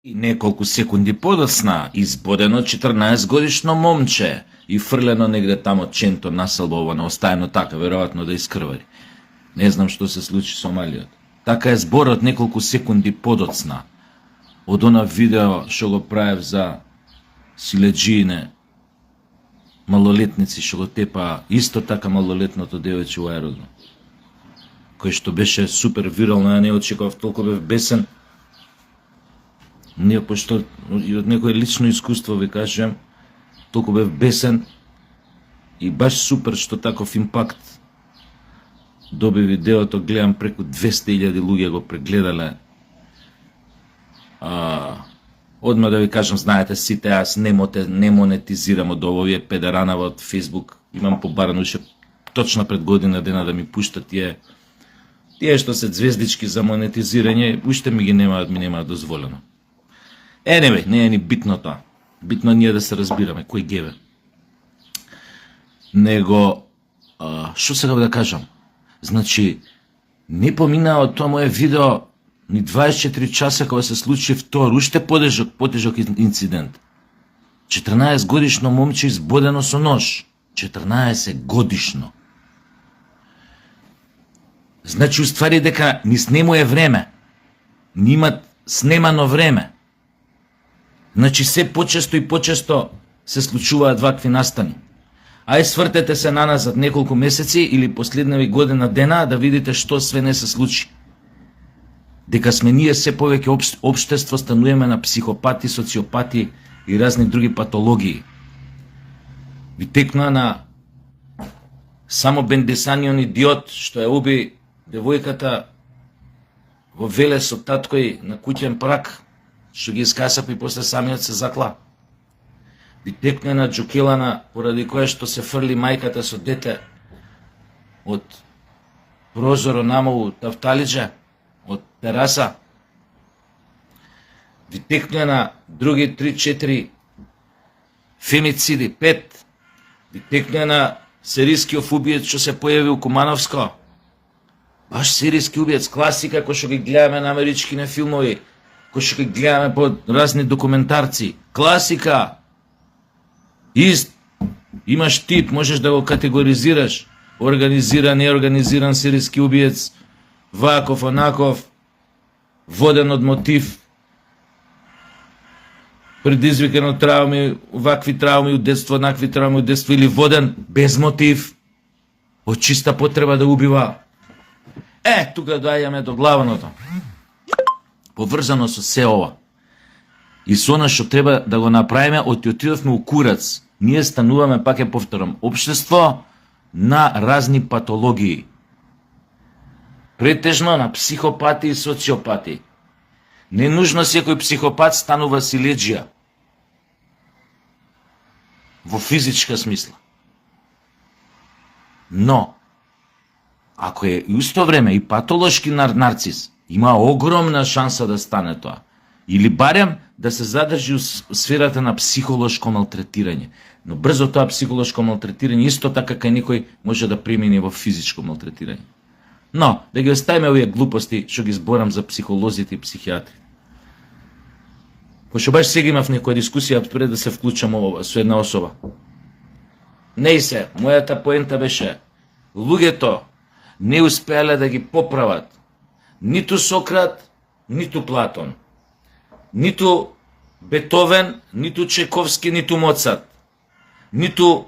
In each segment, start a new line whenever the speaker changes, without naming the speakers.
И неколку секунди подоцна, избодено 14-годишно момче и фрлено негде тамо ченто насалбовано, остаено така, веројатно да искрвари. Не знам што се случи со малиот. Така е зборот неколку секунди подоцна од она видео што го правев за силеджине малолетници што го тепа исто така малолетното девојче во аеродром, кој што беше супер вирално, ја не очекував, толку бев бесен. Ние, пошто и од некој лично искуство ви кажем, толку бев бесен и баш супер што таков импакт доби видеото, гледам преку 200.000 луѓе го прегледале. Одма да ви кажам, знаете сите, аз не монетизирам од овие педеранава од Facebook, имам побарано уште точно пред година дена да ми пуштат тие што се звездички за монетизирање, уште ми немаат дозволено. Anyway, не е ни битно тоа. Битно ние да се разбираме, кој геве. Него, што сега да кажам? Значи, не поминаа од тоа моje видео ни 24 часа кога се случи втор, уште потежок инцидент. 14 годишно момче избодено со нож. 14 годишно. Значи, уствари дека ни снемуе време. Ни имат снемано време. Значи, се почесто и почесто се случуваат вакви настани. Ај свртете се наназад неколку месеци или последневи година дена да видите што све не се случи. Дека сме ние се повеќе општество, стануваме на психопати, социопати и разни други патологии. Ви текнува на само бендесанион идиот што ја уби девојката во Велес со таткој на куќен прак, што ги искасапи и после самиот се закла. Ви текнува на Джукелана поради кое што се фрли мајката со дете од прозоро намалу Тафталиџа, од тераса. Ви текнува на други 3-4 фемициди, 5. Ви текнува на серискиот убиец што се појави у Кумановско. Баш сериски убиец, класика кој што ги гледаме на америчките филмови, кој што ги гледаме по разни документарци. Класика. Имаш тип, можеш да го категоризираш. Организиран, неорганизиран сериски убиец, ваков, онаков, воден од мотив, предизвикан од травми, вакви травми од детство, онакви травми од детство, или воден без мотив, од чиста потреба да убива. Тука доаѓаме до главното. Поврзано со се ова. И со она што треба да го направиме, отидовме у курац. Ние стануваме, пак ја повторам, општество на разни патологии. Претежно на психопати и социопати. Не нужно секој психопат станува силеџија. Во физичка смисла. Но, ако е исто време и патолошки нарцис, има огромна шанса да стане тоа. Или барем да се задржи у сферата на психолошко малтретирање. Но брзо тоа психолошко малтретирање исто така кај некој може да премине во физичко малтретирање. Но, да ги оставиме овие глупости што ги зборам за психолозите и психијатри. Пошто баш сега имав некоја дискусија пред да се вклучам со една особа. Не се, мојата поента беше, луѓето не успеале да ги поправат ниту Сократ, ниту Платон, ниту Бетовен, ниту Чековски, ниту Моцарт, ниту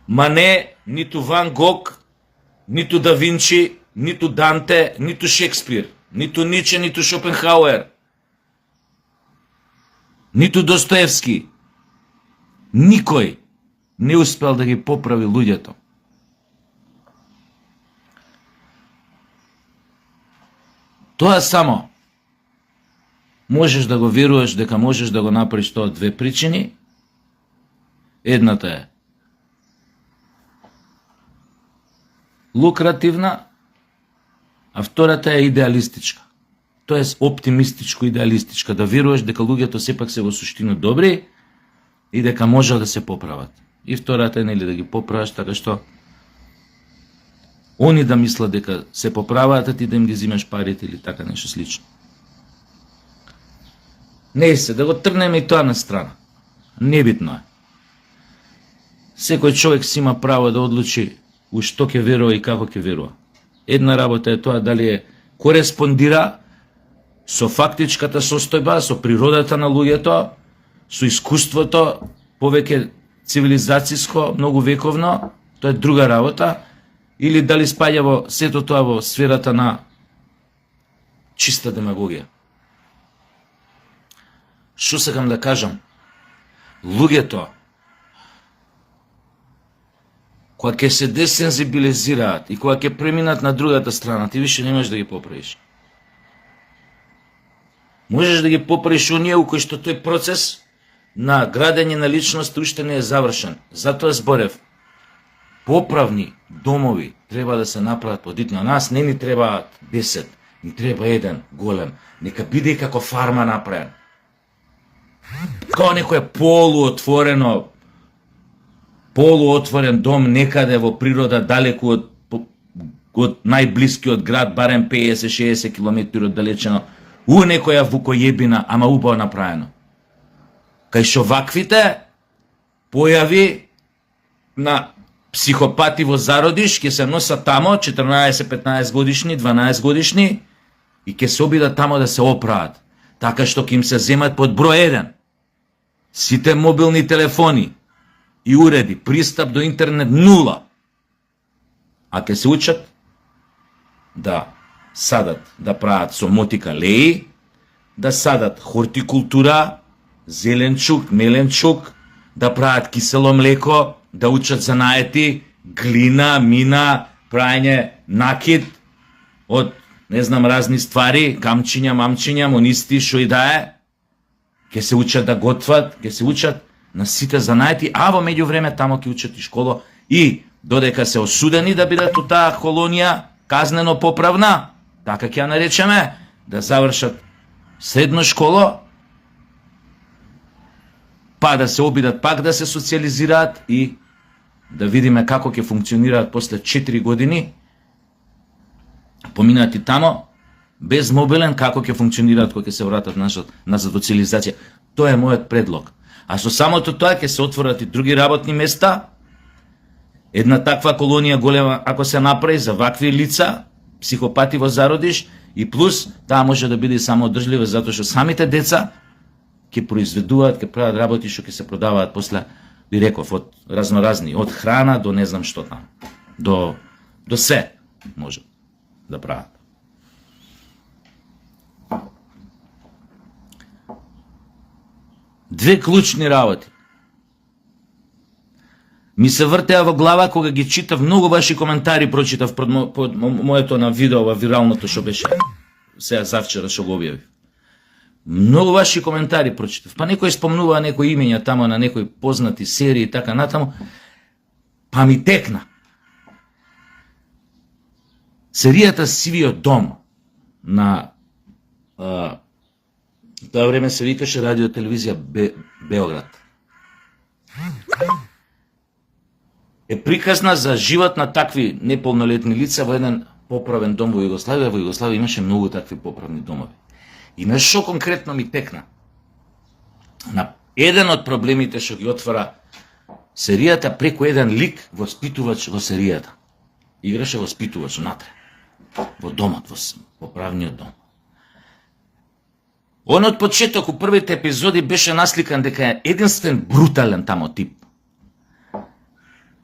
Мане, ниту Ван Гог, ниту Да Винчи, ниту Данте, ниту Шекспир, ниту Ниче, ниту Шопенхауер, ниту Достоевски. Никој не успел да ги поправи луѓето. Тоа само можеш да го веруваш дека можеш да го направиш тоа од две причини. Едната е лукративна, а втората е идеалистичка. Тоест оптимистичко-идеалистичка, да веруваш дека луѓето сепак се во суштина добри и дека може да се поправат. И втората е нели да ги поправаш така што они да мислат дека се поправаат, а ти да им ги зимаш парите или така нешто слично. Не се, да го тргнеме и тоа на страна. Небитно е. Секој човек си има право да одлучи у што ќе верува и како ќе верува. Една работа е тоа дали е кореспондира со фактичката состојба, со природата на луѓето, со искуството, повеќе цивилизацијско, многу вековно, тоа е друга работа, или дали спаѓа во сето тоа во сферата на чиста демагогија. Што сакам да кажам? Луѓето, кога ќе се десензибилизираат и кога ќе преминат на другата страна, ти више не можеш да ги поправиш. Можеш да ги поправиш оние у кои што тој процес на градење на личност уште не е завршен. Затоа зборев, поправни домови треба да се направат подитно. Нас не ни требаат 10, ни треба еден голем. Нека биде и како фарма направен. Као некој полуотворен дом некаде во природа, далеку од најблискиот град, барем 50-60 км оддалечено, у некоја вукојебина, ама убаво направено. Кај шо ваквите појави на психопати во зародиш, ќе се носат тамо, 14-15 годишни, 12 годишни, и ќе се обидат тамо да се оправат. Така што ќе им се земат под број 1. Сите мобилни телефони и уреди, пристап до интернет 0. А ќе се учат да садат, да прават со мотика леи, да садат хортикултура, зеленчук, меленчук, да прават кисело млеко, да учат занаети, глина, мина, прајање накид од, не знам, разни ствари, камчиња, мамчиња, монисти, шо и да е. Ке се учат да готват, ке се учат на сите занаети, а во меѓувреме тамо ќе учат и школо и додека се осудени да бидат у таа колонија казнено поправна, така ќе ја наречеме, да завршат средно школо, па да се обидат пак да се социализираат и да видиме како ќе функционираат после 4 години, поминати тамо, без мобилен, како ќе функционираат кога ќе се вратат назад во цивилизација. Тоа е мојот предлог. А со самото тоа ќе се отворат и други работни места. Една таква колонија голема, ако се направи за вакви лица, психопати во зародиш, и плюс, таа може да биде само одржлива, затоа што самите деца ќе произведуваат, ќе прават работи што ќе се продаваат после, би реков, од разноразни, од храна до не знам што там. До се може да прават. Две клучни работи ми се вртеа во глава кога ги читав, многу ваши коментари прочитав под моето на видео во виралното што беше сега завчера што го објавив. Многу ваши коментари прочитав. Па некој спомнува некои имења тамо на некои познати серии и така натаму. Па ми текна. Серијата Сивиот дом на тоа време се викаше Радио телевизија Београд. Е приказна за живот на такви неполнолетни лица во еден поправен дом во Југославија. Во Југославија имаше многу такви поправни домови. И на што конкретно ми текна? На еден од проблемите што ги отвара серијата преку еден лик воспитувач во серијата. Играше воспитувач внатре, во домот, во поправниот дом. Он од почеток у првите епизоди беше насликан дека е единствен брутален тамо тип,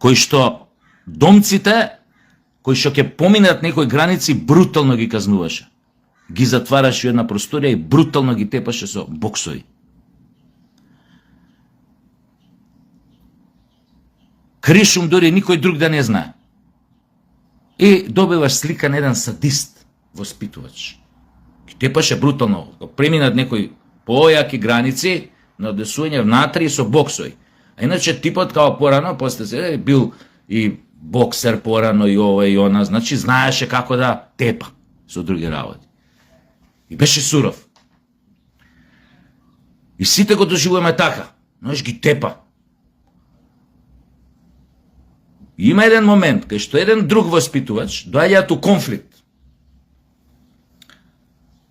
кој што домците, кои што ќе поминат некои граници, брутално ги казнуваше. Ги затвараше во една просторија и брутално ги тепаше со боксови. Кришум дори никој друг да не знае. И добиваш слика на еден садист, воспитувач. Ги тепаше брутално. Преминат некои појаки граници на одесување внатре и со боксови. А иначе типот као порано, после се бил и боксер порано и ова и она, значи знаеше како да тепа со други работи. И беше суров. И сите го доживуваме така. Знаеш, ги тепа. И има еден момент, кај што еден друг воспитувач доаѓаат у конфликт.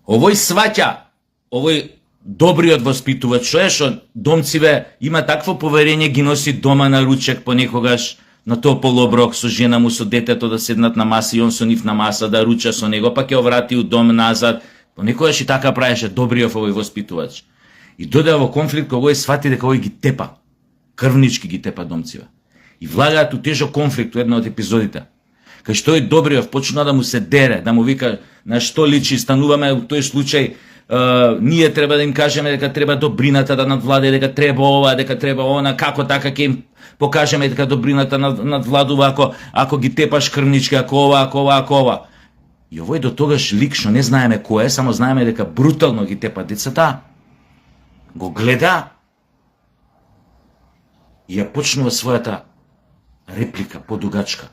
Овој сваќа, овој добриот воспитувач, што е што домциве има такво поверење, ги носи дома на ручек понекогаш, на топол оброк со жена му, со детето да седнат на маса и он со нив на маса да руча со него, па ќе врати у дом назад. Понекогаш и така правеше добриот овој воспитувач. И додека во конфликт кога овој свати дека овој ги тепа, крвнички ги тепа домциве. И влагаат у тежок конфликт у една од епизодите. Кај што е добриот почна да му се дере, да му вика на што личи, стануваме у тој случај, ние треба да им кажеме дека треба добрината да надвладе, дека треба ова, дека треба она, како така ќе им покажеме дека добрината надвладува ако ги тепаш крвнички, ако ова. И овој до тогаш лик што не знаеме кој е, само знаеме дека брутално ги тепа децата, го гледа и ја почнува својата реплика подугачка.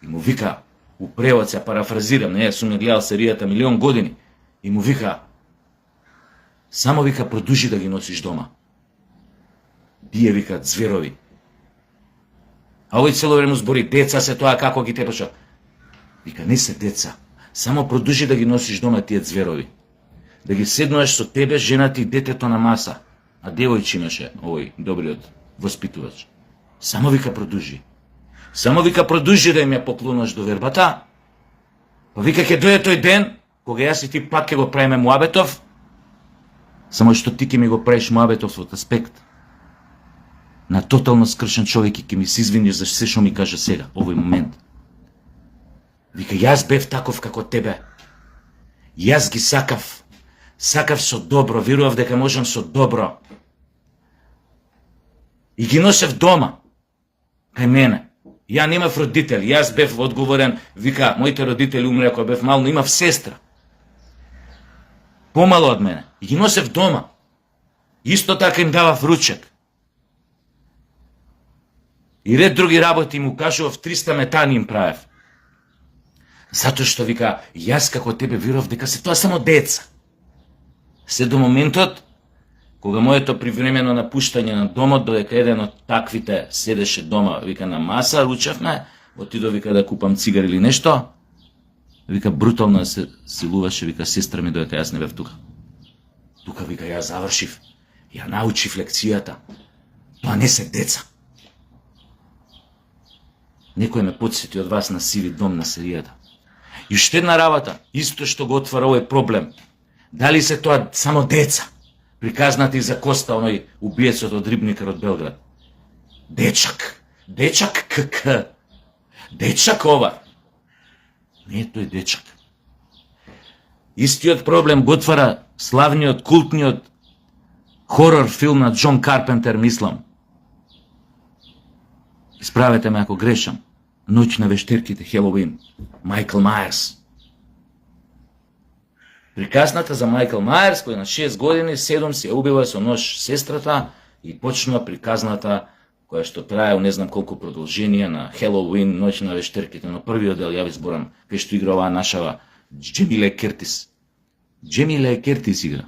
И му вика, у превод се парафразирам, не сум ја гледал серијата милион години, и му вика, само вика продужи да ги носиш дома. Тие викаат зверови. А овој цело време збори, деца се тоа како ги тепаша. Вика, не се деца, само продужи да ги носиш дома тие зверови. Да ги седнуваш со тебе, жената и детето на маса. А девојче имаше овој добриот воспитувач. Само вика продужи. Само вика продужи да им ја поклонаш до вербата. Па вика ќе дојде тој ден кога јас и ти пак ќе го правиме муабетов. Само што ти ќе ми го правиш муабетов од аспект на тотално скршен човек и ќе ми се извиниш за се што ми кажа сега, овој момент. Вика, јас бев таков како тебе. Јас ги сакав. Сакав со добро, верував дека можам со добро. И ги носев дома, кај мене. Ја немав родители, јас бев одговорен, вика, моите родители умре кога бев мал, но имав сестра. Помало од мене. И ги носев дома. Исто така им давав ручек. И ред други работи му кажував, 300 метани им правев. Затоа што вика, јас како тебе верував дека се тоа само деца. Се до моментот, кога моето привремено напуштање на домот, додека еден од таквите седеше дома, вика, на маса, ручевме, отидо, вика, да купам цигар или нешто, вика, брутално се силуваше, вика, сестра ми, додека јас не бев тука. Тука, вика, ја завршив, ја научив лекцијата. Тоа не се деца. Некој ме подсети од вас на Сиви дом на серијата. И уште една работа, исто што го отвара овој проблем. Дали се тоа само деца? Приказнати за Коста, оној убиецот од Рибникар од Белград. Дечак КК. Дечак ова. Не е тој дечак. Истиот проблем го отвара славниот, култниот хорор филм на Џон Карпентер, мислам. Исправете ме ако грешам. Ноќ на вештирките, Хелоуин. Майкл Мајерс. Приказната за Майкл Мајерс, кој на 6 години, 7 се убива со нож сестрата и почнува приказната која што трае не знам колку продолжение на Хелоуин, Ноќ на вештирките, но првиот дел ја ви зборам, кај што игра оваа нашава Джемиле Кертис. Джемиле Кертис игра.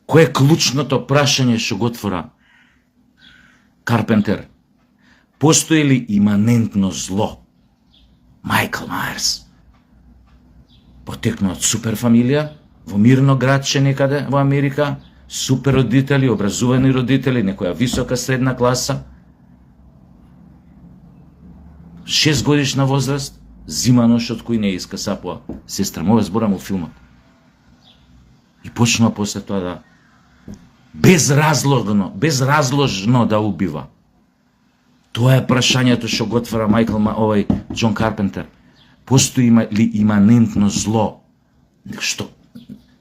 Кој е клучното прашање што го отвора Карпентер? Постои ли иманентно зло? Майкл Мајерс потекна од супер фамилија, во мирно градче некаде во Америка, супер родители, образувани родители, некоја висока средна класа. 6 годишна возраст, зима нож од кој не иска сапува сестра. Мове зборам у филмот. И почнува после тоа да безразложно да убива. Тоа е прашањето што го отвара овој Џон Карпентер. Постои ли иманентно зло?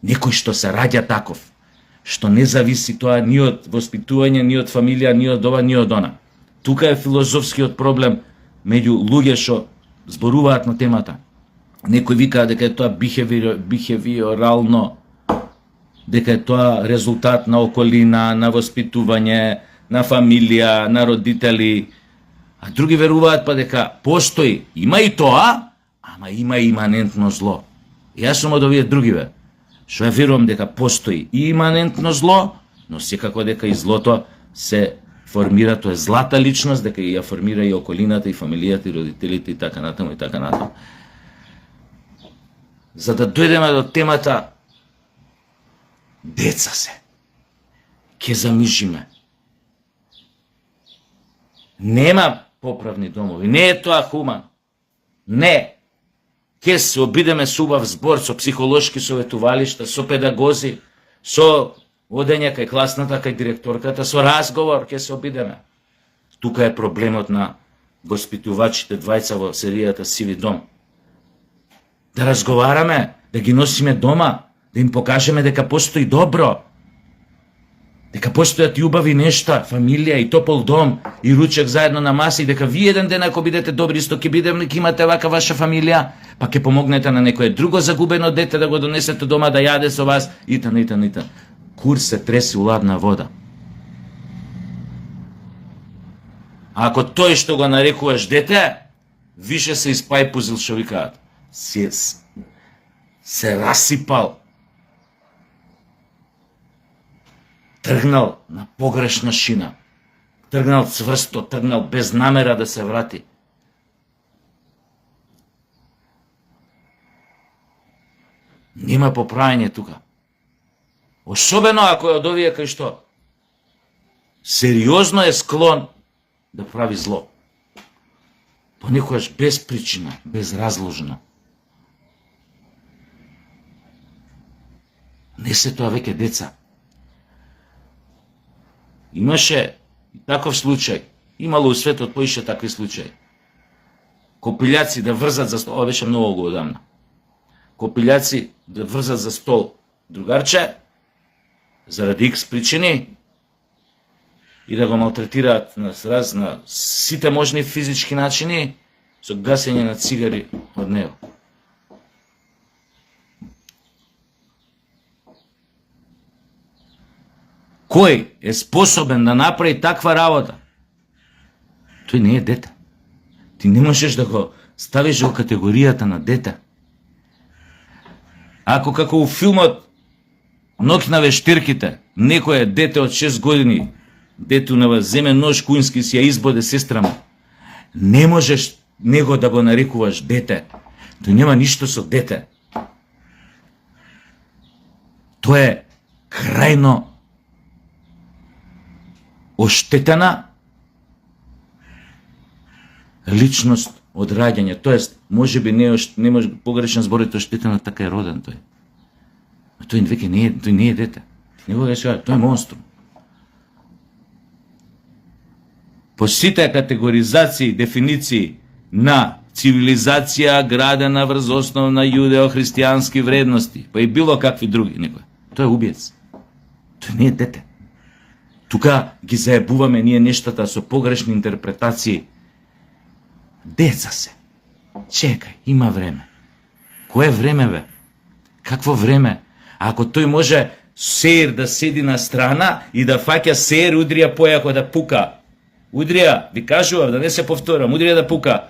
Некој што се раѓа таков, што не зависи тоа ни од воспитување, ни од фамилија, ни од ова, ни од она. Тука е филозофскиот проблем меѓу луѓе што зборуваат на темата. Некој вика дека е тоа бихевиорално, дека е тоа резултат на околина, на воспитување, на фамилија, на родители, а други веруваат па дека постои, има и тоа, ама има и иманентно зло. Јас сум од овие другиве, што ја верувам дека постои и иманентно зло, но секако дека и злото се формира, тоа е злата личност, дека ја формира и околината, и фамилијата, и родителите, и така натаму, и така натаму. за да дојдеме до темата деца се. Ке замижиме. Нема поправни домови. Не е тоа хуман. Не. Ке се обидеме со убав збор, со психолошки советувалишта, со педагози, со одење кај класната, кај директорката, со разговор, ке се обидеме. Тука е проблемот на воспитувачите двајца во серијата Сиви дом. Да разговараме, да ги носиме дома, да им покажеме дека постои добро, дека постојат и убави нешта, фамилија и топол дом, и ручек заедно на маса, и дека вие еден ден ако бидете добри, исто ќе бидеме, ќе имате вака ваша фамилија, па ќе помогнете на некое друго загубено дете да го донесете дома да јаде со вас, итн. Кур се треси у ладна вода. А ако тој што го нарекуваш дете, више се испајпузил, што викаат. Се расипал. Тргнал на погрешна шина. Тргнал цврсто, тргнал без намера да се врати. Нема поправење тука. Особено ако е од овие кај што сериозно е склон да прави зло. Понекогаш без причина, безразложно. Не се тоа веќе деца. Имаше и таков случај. Имало у светот поише такви случаи. Копилјаци да врзат за стол, ова беше многу одамна. Копилјаци да врзат за стол другарче, заради X причини, и да го малтретираат на сите можни физички начини, со гасење на цигари од него. Кој е способен да направи таква работа? Тој не е дете. Ти не можеш да го ставиш во категоријата на дете. Ако како у филмот Ноќ на вештирките, некој е дете од 6 години, дето на земе нож кујнски си ја избоде сестра му, не можеш него да го нарекуваш дете. Тој нема ништо со дете. Тој е крајно оштетена личност од раѓање. Тоест, можеби не може погрешен зборите оштетена, така е роден тој. А тој веќе не е дете. Не го кажа, тој е монструм. По сите категоризации, дефиниции на цивилизација градена врз основа на јудео-христијански вредности, па и било какви други некој. Тој е убиец. Тој не е дете. Тука ги заебуваме ние нештата со погрешни интерпретации. Деца се. Чекај, има време. Кое време, бе? Какво време? Ако тој може сеир да седи на страна и да фаќа сеир, удрија појако да пука. Удрија, ви кажував да не се повторам, удрија да пука.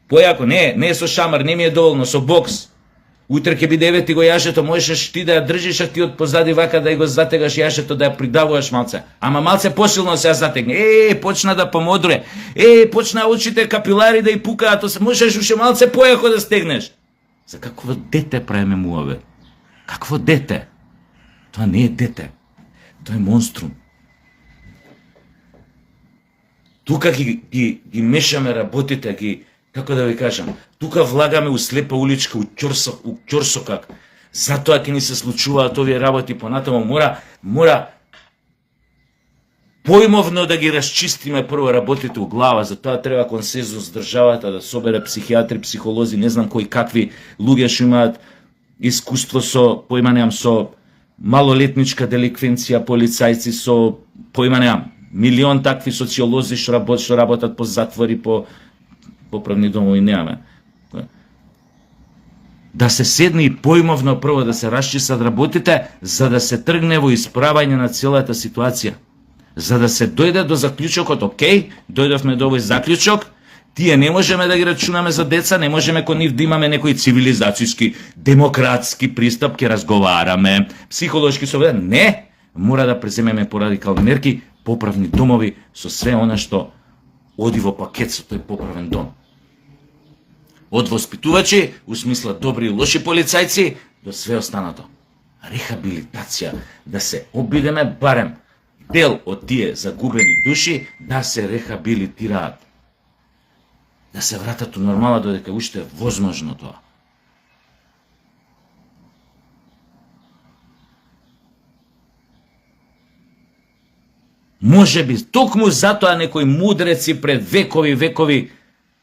Појако, не со шамар, не ми е доволно, со бокс. Утре ќе биде евети го јажето, можеш ти да ја држиш, а ти од позади вака да ја го затегаш јажето, да ја придавуваш малце. Ама малце посилно се ја затегне. Почна да помодре. Почна очите капилари да ја пукаат, можеш уште малце појако да стегнеш. За какво дете правиме муаве? Какво дете? Тоа не е дете. Тоа е монструм. Тука ги мешаме работите, како да ви кажам, тука влагаме у слепа уличка, у ќорсокак. Затоа ќе ни се случуваат овие работи понатаму. Мора поимовно да ги расчистиме прво работите у глава. Затоа треба консензус државата да собере психијатри, психолози, не знам кои какви луѓе што имаат искуство со, со малолетничка деликвенција, полицајци со, милион такви социолози што работат по затвори, по поправни домови, немаме. Да се седне и поимовно прво да се расчистат работите, за да се тргне во исправање на целата ситуација. За да се дојде до заклучокот, окей, дојдовме до овој заклучок, тие не можеме да ги рачунаме за деца, не можеме кон нив да имаме некој цивилизацијски, демократски пристап, ќе разговараме, психолошки совет. Не, мора да преземеме порадикални мерки, поправни домови со све она што оди во пакет со тој поправен дом. Од воспитувачи, у смисла добри и лоши полицајци, до све останато. Рехабилитација, да се обидеме барем дел од тие загубени души да се рехабилитираат. Да се вратат у нормала додека уште е возможно тоа. Може би токму затоа некои мудреци пред векови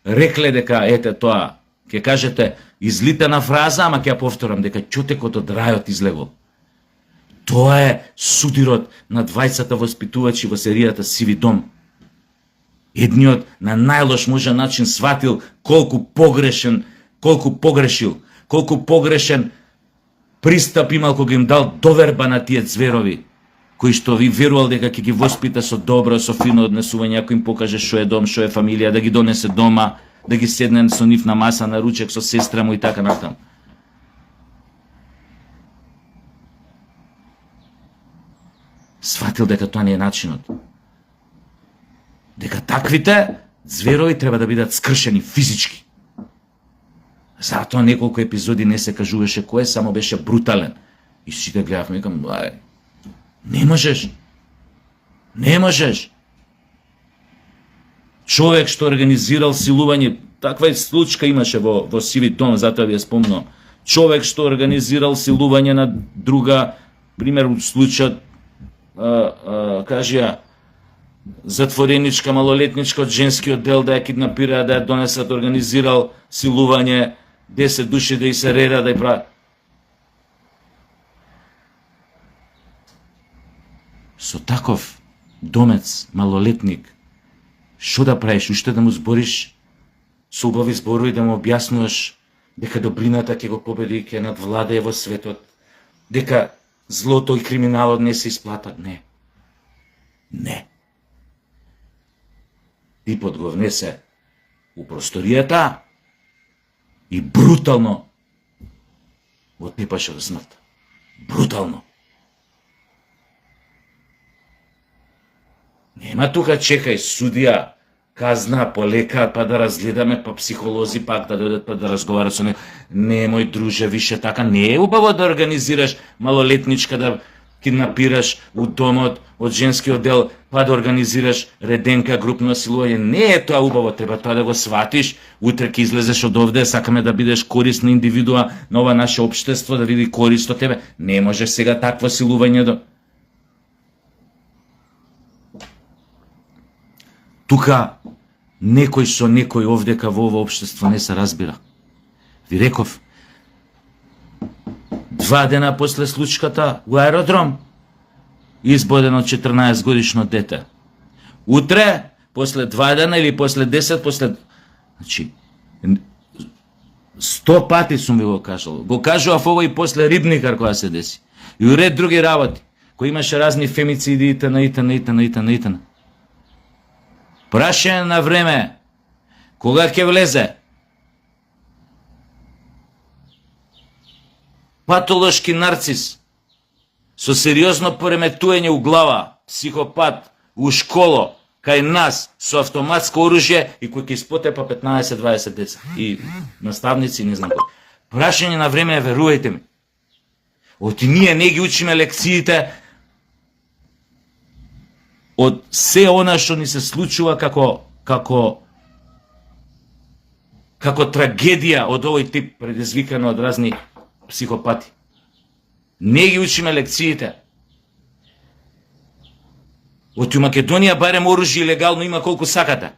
рекле дека ете тоа, ќе кажете излитана фраза, ама ќе ја повторам дека чутекот од рајот излегол. Тоа е судирот на двајцата воспитувачи во серијата Сиви дом. Едниот на најлош можен начин сватил колку погрешил, колку погрешен пристап имал кога им дал доверба на тие зверови, кои што ви верувал дека ќе ги воспита со добро, со фино однесување, ако им покаже што е дом, што е фамилија, да ги донесе дома, да ги седне со нив на маса, на ручек со сестра му и така натаму. Сватил дека тоа не е начинот. Дека таквите зверови треба да бидат скршени физички. Затоа неколку епизоди не се кажуваше кој, само беше брутален. И сите гледавме и викам, не можеш. Не можеш. Човек што организирал силување, таква случка имаше во Сиви дом, затоа ви ја спомнам. Човек што организирал силување на друга, пример случајот, кажија, затвореничка, малолетничка од женскиот дел да ја киднапира, да ја донесат, организирал силување, 10 души да и се реда, да ја прави. Со таков домец, малолетник, што да правиш, уште да му збориш со убави зборови, да му објаснуваш дека добрината ќе го победи и ќе надвладее во светот, дека злото и криминалот не се исплатат, не. Не. Типот го внесе у просторијата и брутално го тепаше до смрт. Брутално. Нема тука чекај судија, казна, полека, па да разгледаме, па психолози пак да дојдат, па да разговарат со него. Не, мој друже, више така, не е убаво да организираш малолетничка, да киднапираш у домот од женскиот дел, па да организираш реденка, групно силување. Не е тоа убаво, треба тоа да го сватиш. Утре ќе излезеш од овде, сакаме да бидеш корисна индивидуа на ова наше општество, да види корист од тебе. Не можеш сега такво силување да... Тука некој со некој овдека во ова општество не се разбира. Ви реков, 2 дена после случката у аеродром, избодено 14 годишно дете. Утре, после 2 дена или после 10, после... Значи, 100 пати сум ви го кажал. Го кажував ово и после Рибникар која се деси. И уред други работи, кои имаше разни фемициди итн. Прашање на време, кога ќе влезе патолошки нарцис со сериозно пореметување у глава, психопат, у школо, кај нас, со автоматско оружје и кој ќе испотепа 15-20 деца. И наставници, не знам кој. Прашање на време, верувајте ми. Оти ние не ги учиме лекциите од се она што ни се случува како трагедија од овој тип, предизвикано од разни психопати. Не ги учиме лекциите. Од у Македонија барем оружје легално има колку сакате.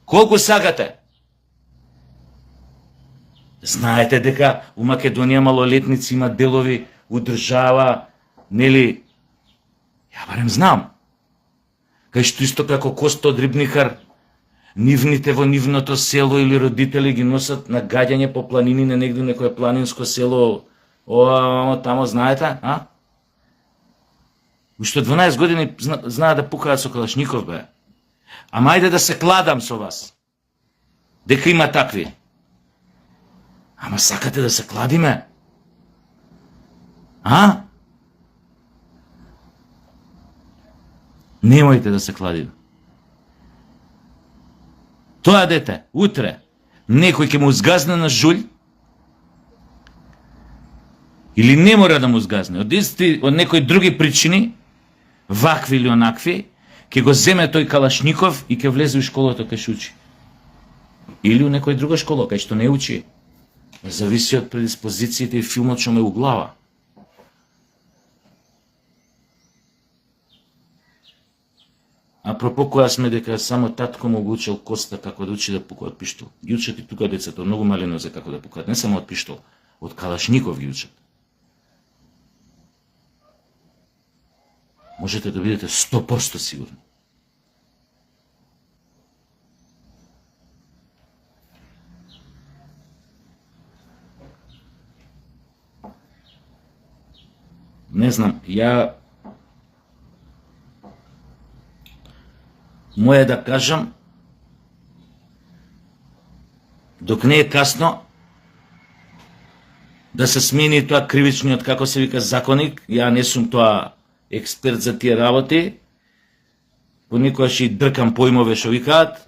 Колку сакате. Знаете дека у Македонија малолетници има делови у држава, нели? Ја барем знам. Кај што исто како Косто од Рибникар, нивните во нивното село или родители ги носат на гаѓање по планини на негде некое планинско село. Тамо знаете, а? Уште 12 години знаат да пукаат со калашников, бе. Ама ајде да се кладам со вас. Дека има такви. Ама сакате да се кладиме? А? Немојте да се кладиме. Тоа дете, утре, некој ќе му згазне на жулј, или не мора да му згазне, од некои други причини, вакви или онакви, ќе го земе тој калашников и ќе влезе у школата кај што учи. Или у некој друга школа кај што не учи. Зависи од предиспозициите и филмот што ме у глава. Апропо, која сме дека само татко му го учил Коста како да учи да пука од пиштол. Ги учат и тука децата, многу малено за како да пукат, не само од пиштол, од калашников ги учат. Можете да бидете 100% сигурни. Не знам, моја да кажам, док не е касно, да се смени тоа кривичниот, како се вика, законник. Ја не сум тоа експерт за тие работи, понекогаш и дркам поимове што викаат,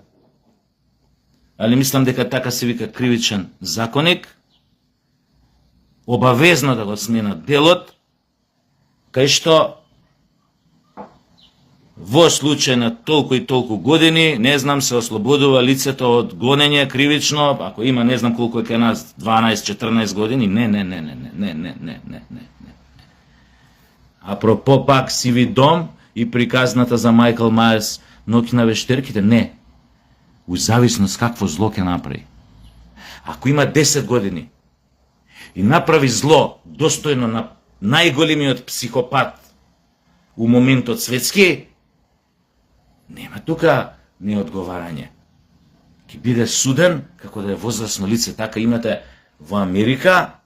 али мислам дека така се вика кривичен законник, обавезно да го сменат делот, кај што во случај на толку и толку години, не знам, се ослободува лицето од гонење кривично, ако има не знам колку е кај нас, 12-14 години, не. Апропо пак Сиви дом и приказната за Майкл Мајерс, Ноќ на вештерките, не. У зависност какво зло ќе направи. Ако има 10 години и направи зло достојно на најголемиот психопат у моментот светски, нема тука неодговарање. Ќе биде суден како да е возрасно лице. Така имате во Америка,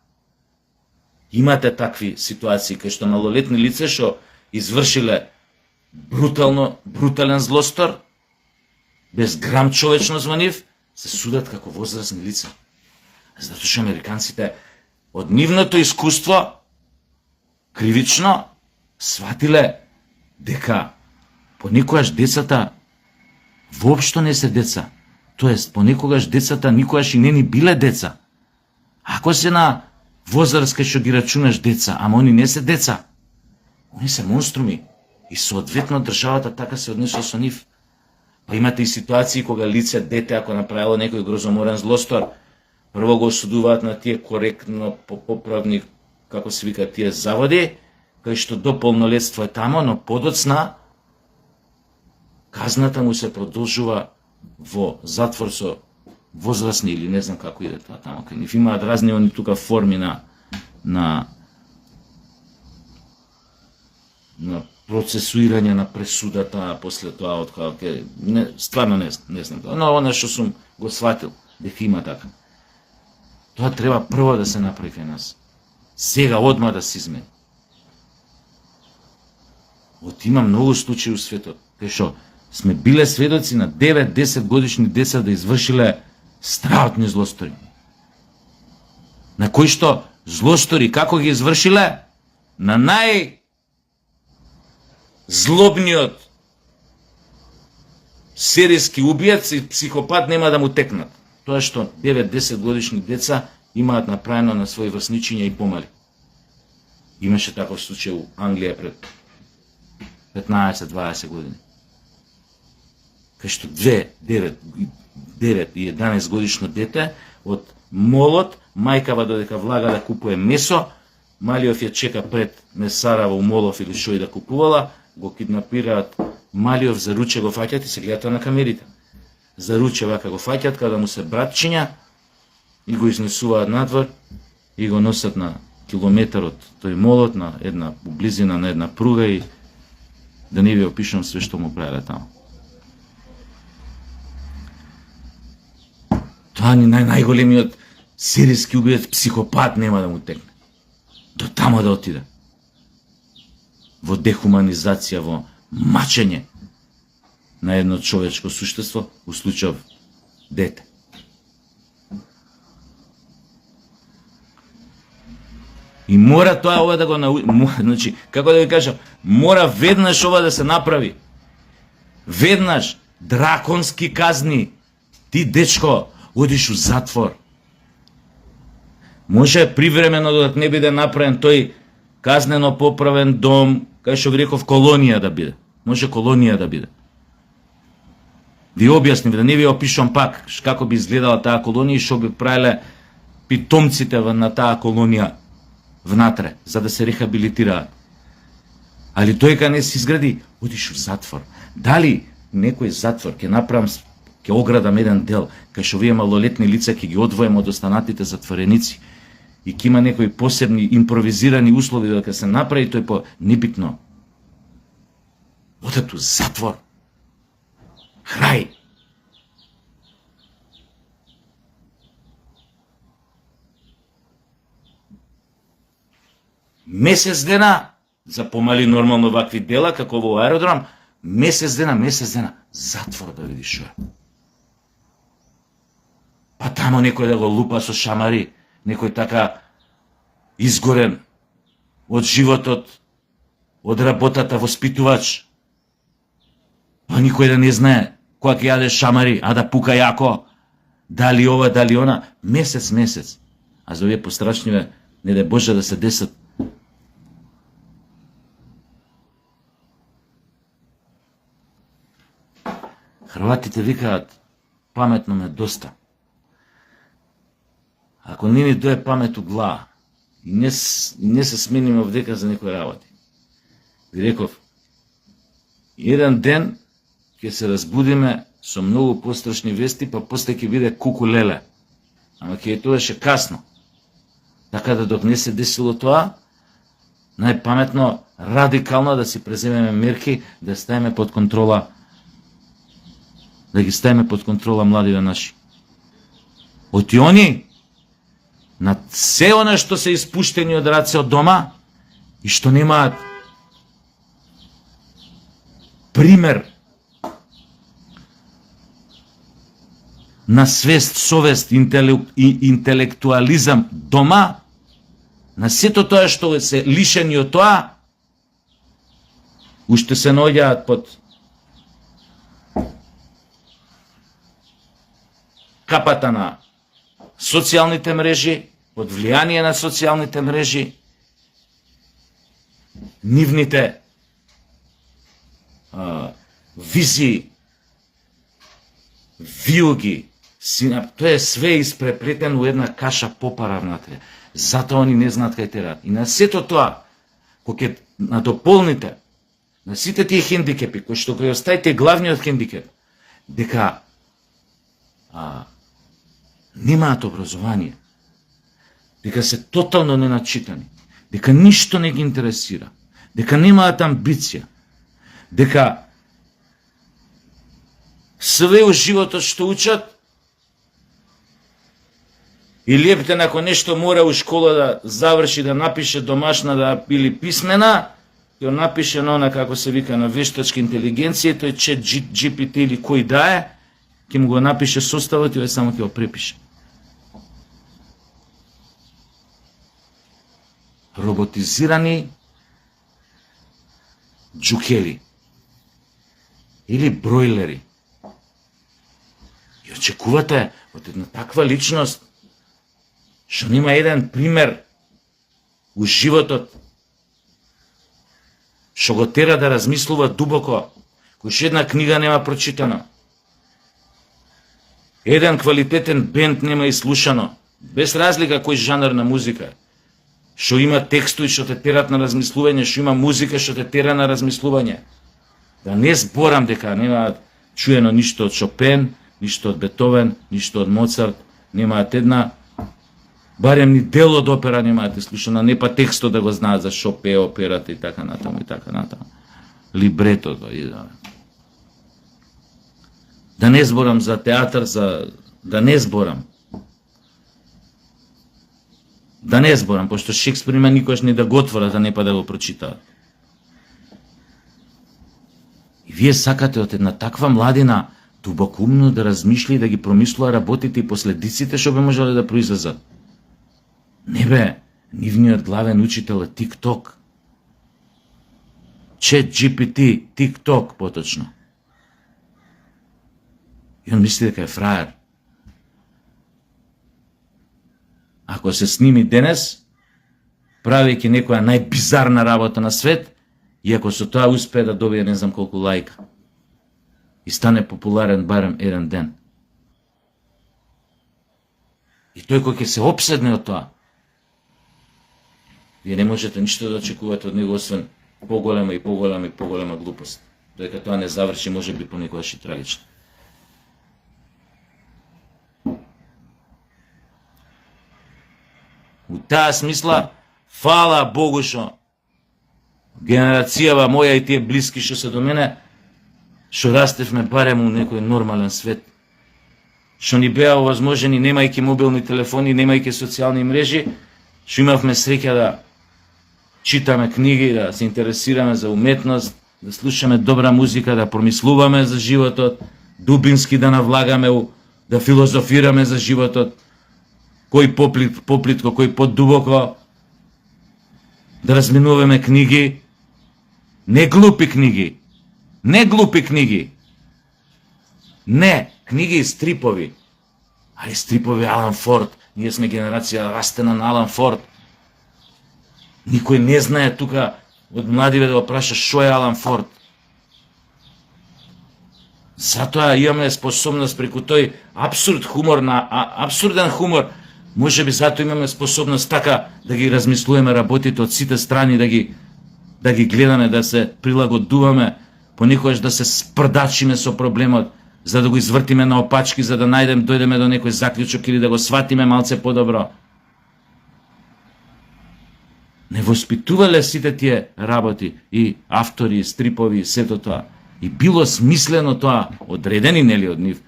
имате такви ситуации кај што малолетни лице што извршиле брутален злостор, без грам човечност во нив, се судат како возрастни лица. Затоа што американците од нивното искуство кривично сватиле дека понекогаш децата воопшто не се деца. Тоест, понекогаш децата никогаш и не ни биле деца. Ако се на возраст кај што ги рачунаш деца, ама они не се деца, они се монструми. И соодветно државата така се однесува со нив. Па имате и ситуации кога лице, дете, ако направило некој грозоморен злостор, прво го осудуваат на тие коректно поправни, како се вика, тие заводи, кај што до полнолетство е тамо, но подоцна казната му се продолжува во затвор со возрастни или не знам како иде тоа тамо. Кај нив имаат разни они тука форми на процесуирање на пресудата после тоа од кога стварно не знам тоа. Но она што сум го сватил дека има така. Тоа треба прво да се направи кај нас. Сега одма да се измени. Има многу случаи у светот кај што сме биле сведоци на 9-10 годишни деца да извршиле страхотни злостори. На кои што злостори како ги извршиле? На злобниот серијски убиец и психопат нема да му текнат. Тоа што 9-10 годишни деца имаат направено на своји врсничиња и помали. Имаше таков случај у Англија пред 15-20 години. Кај што 9 и 11 годишно дете од молот, мајкава додека влага да купува месо, малиот ја чека пред месара во молов или шо и да купувала, го киднапираат малиот, за руче го фаќат и се гледат на камерите. За руче вака го фаќат кога му се братчиња и го изнесуваат надвор и го носат на километар од тој молот, на една близина на една пруга и да не ви опишам све што му правеле таму. Тоа ни најголемиот серијски убиец, психопат нема да му текне. До тамо да отиде. Во дехуманизација, во мачење на едно човечко суштество, у случај дете. И мора тоа ова да го значи, како да ви кажам, мора веднаш ова да се направи. Веднаш драконски казни. Ти, дечко, одиш у затвор. Може привремено додека не биде направен тој казнено поправен дом, кај што ви реков колонија да биде. Може колонија да биде. Ви објаснив, да не ви опишам пак како би изгледала таа колонија и што би правиле питомците на таа колонија внатре, за да се рехабилитираат. Али тој кога не се изгради, одиш в затвор. Дали некој затвор ќе направам, ќе оградам еден дел, кај што вие малолетни лица ќе ги одвоим од останатите затвореници и ќе има некои посебни импровизирани услови да се направи тој по небитно. Одат у затвор. Храј. Месец дена, за помали нормално вакви дела, како во аеродром, месец дена, затвор да видиш шо. Па тамо некој да го лупа со шамари, некој така изгорен од животот, од работата воспитувач. Па никој да не знае кога ќе јаде шамари, а да пука јако, дали ова, дали она, месец. А за овие пострашниве, не да Боже да се десат. Хрватите викаат, паметно ме доста. Ако не ни дое памет у глава, и не се смениме овдека за некои работи. Ви реков, еден ден ќе се разбудиме со многу пострашни вести, па после ќе биде куку леле. Ама ќе тоа ше касно. Така да док не се десило тоа, најпаметно, радикално да си преземеме мерки, да ставиме под контрола, да ги ставиме под контрола младиве наши. Оти они, на се она што се испуштени од раце од дома и што немаат пример на свест, совест и интелектуализам дома, на сето тоа што се лишени од тоа, уште се наоѓаат под капата на социјалните мрежи, под влијание на социјалните мрежи, нивните визии, виуги, тоа е све испреплетено у една каша попара внатре. Затоа они не знаат кај терат. И на сето тоа, кога ќе надополните на сите тие хендикепи, кои што кои остаите главниот хендикеп, дека немаат образование, дека се тотално неначитани, дека ништо не ги интересира, дека немаат амбиција, дека све у животот што учат и лепте ако нешто мора у школа да заврши, да напише домашна, да или писмена, ја напише на она како се вика на вештачка интелигенција, тој чет GPT или кој да е, ќе му го напише составот и само ќе го препише. Роботизирани джукери или бройлери. И очекувате од една таква личност што нема еден пример у животот, што го тера да размислува дубоко, кој што една книга нема прочитано, еден квалитетен бенд нема изслушано, без разлика кој жанр на музика, што има текстови што те терат на размислување, што има музика што те тера на размислување. Да не зборам дека нема чуено ништо од Шопен, ништо од Бетовен, ништо од Моцарт, немаат една, барем ни дел од опера немаат слушано, не па текстот да го знаат за шо пее операта и така натаму и така натаму. Либретото и да не зборам за театар, да не зборам, пошто Шекспир има никош не да го отворат, а не па да го прочитаат. И вие сакате од една таква младина дубокумно да размишли и да ги промислува работите и последиците што би можеле да произлезат. Не бе, нивниот главен учител е TikTok. Chat GPT, TikTok поточно. И он мисли дека е фраер. Кога се сними денес, правејќи некоја најбизарна работа на свет, и ако со тоа успее да добие не знам колку лајка и стане популарен барем еден ден. И тој кој ќе се опседне од тоа, вие не можете ништо да очекувате од него, освен поголема и поголема и поголема глупост. Додека тоа не заврши, може би понекогаш и трагично. У таа смисла, фала Богу што генерацијава моја и тие блиски што се до мене, што растевме барем у некој нормален свет, што ни беа овозможени, немајќи мобилни телефони, немајќи социјални мрежи, што имавме среќа да читаме книги, да се интересираме за уметност, да слушаме добра музика, да промислуваме за животот, дубински да навлагаме, да филозофираме за животот, кој поплитко, кој поддубоко, да разменуваме книги, не глупи книги, не глупи книги, не, книги и стрипови, али стрипови Алан Форд, ние сме генерација растена на Алан Форд. Никој не знае тука од младиве да го праша шо е Алан Форд. Затоа имаме способност преку тој абсурден хумор, може би затоа имаме способност така да ги размислуваме работите од сите страни, да ги гледаме, да се прилагодуваме, понекогаш да се спрдачиме со проблемот, за да го извртиме на опачки, за да дојдеме до некој заклучок или да го сватиме малце подобро. Не воспитувале сите тие работи, и автори, и стрипови, и сето тоа. И било смислено тоа, одредени нели од нив,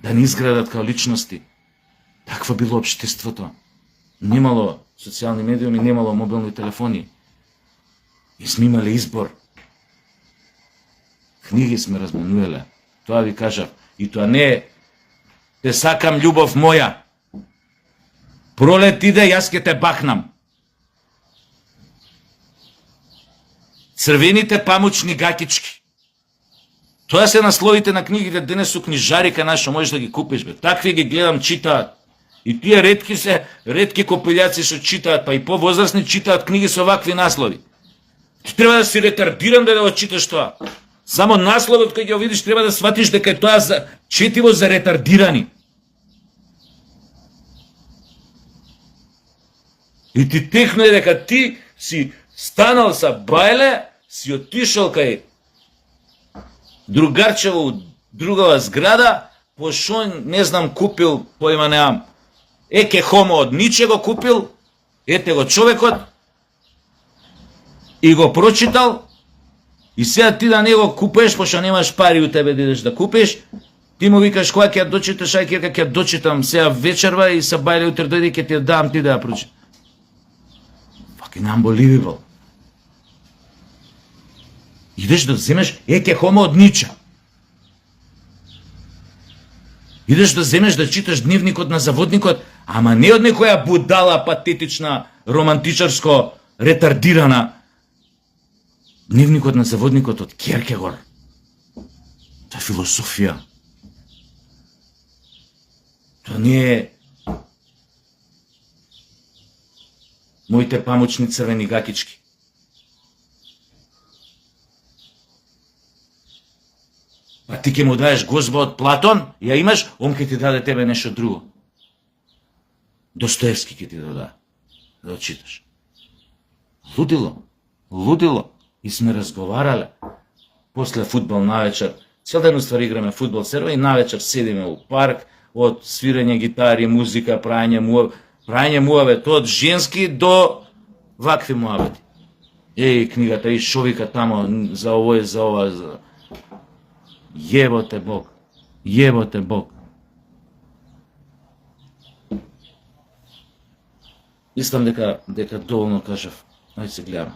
да не изградат као личности. Такво било општеството. Немало социјални медиуми, немало мобилни телефони. И сме имале избор. Книги сме разменувале. Тоа ви кажав. И тоа не е те сакам љубов моја. Пролет иде, јас ќе те бахнам. Црвените памучни гатички. Тоа се насловите на книгите денес со книжарика нашо, можеш да ги купиш, бе. Такви ги гледам, читаат. И тие ретки копилјаци што читаат, па и повозрастни читаат книги со вакви наслови. Ти треба да си ретардиран да го читаш тоа. Само насловот кој ќе го видиш треба да сватиш дека е тоа четиво за ретардирани. И ти техно е дека ти си станал са бајле, си отишол кај другарчево другава зграда, пошо не знам купил, појма неам, еке хомо од ничего купил, ете го човекот, и го прочитал, и сега ти да не го купеш, пошто немаш пари у тебе да идеш да купиш, ти му викаш која ќе ја дочиташ, ај ќе ја дочитам сега вечерва и са бајле утре дојде ќе ти ја дам ти да ја прочиташ. Fucking unbelievable. Идеш да вземеш еке хомо од нича. Идеш да земеш да читаш дневникот на заводникот, ама не од некоја будала, патетична, романтичарско, ретардирана. Дневникот на заводникот од Кierkegaard. Тоа е философија. Тоа не е моите памучни црвени гакички. Па ти ќе му даеш гозба од Платон, ја имаш, он ќе ти даде тебе нешто друго. Достоевски ќе ти даде, да читаш. Лудило, лудило. И сме разговарале. После фудбал навечер, цел ден уствари играме фудбал серва и навечер седиме у парк, од свирење гитари, музика, прајање муавет, од женски до вакви муавети. Еј, книгата, и шовика тамо, за ово и за ова, за... Јеботе Бог, јеботе Бог. Мислам дека доволно кажав. Ајде се гледаме.